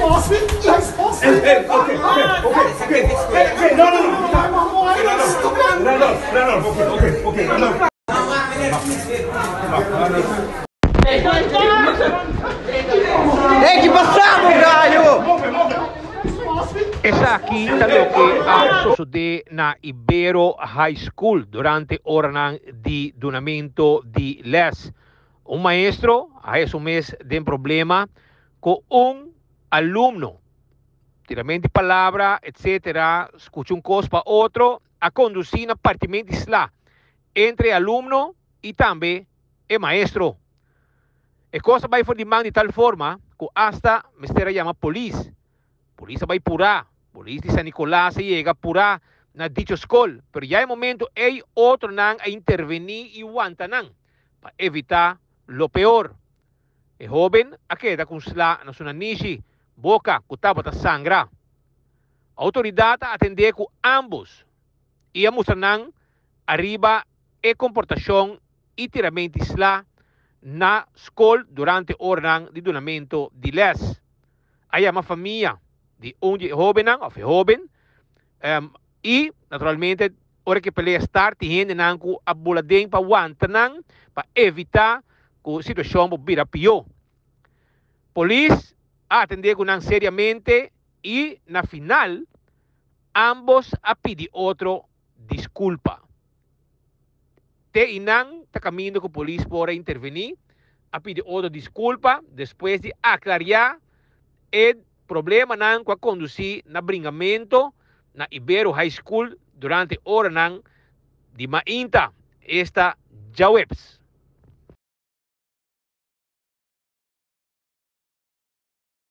lost me. You guys lost me. Okay. Que passamos, galho? Essa aqui tá o que sucede na Ibero High School durante hora de donamento de les. Maestro a esse mês tem problema com aluno. Tiramento de palavra, etc. Escuta coisa para outro, a conduzir na partimento isla entre aluno e também o maestro. A coisa vai for de tal forma que hasta mistera chama polícia. Polícia vai purar. Polícia de San Nicolás chega a purar na dicha escola. Pero já é momento ei outro nang a intervenir e aguanta nang para evitar lo peor. E jovem a queda com sla na sua nishi, boca, kutaba ta sangra. A autoridade atender com ambos e a mostrar nang arriba e comportação e tiramento isla na escola durante hora de donamento de les. Aí uma família de jovem of jovem e naturalmente hora que pelea estar tendo nang com a buladem para aguantar nang para evitar que a situação vira pior. Polícia atender com nang seriamente e na final ambos a pedir outro desculpa. Te inang ta caminho que a polícia pode intervenir a pedir outra desculpa depois de aclarar o problema nang com a conduzir na bringamento na Ibero High School durante hora nang de mainta esta jawebs.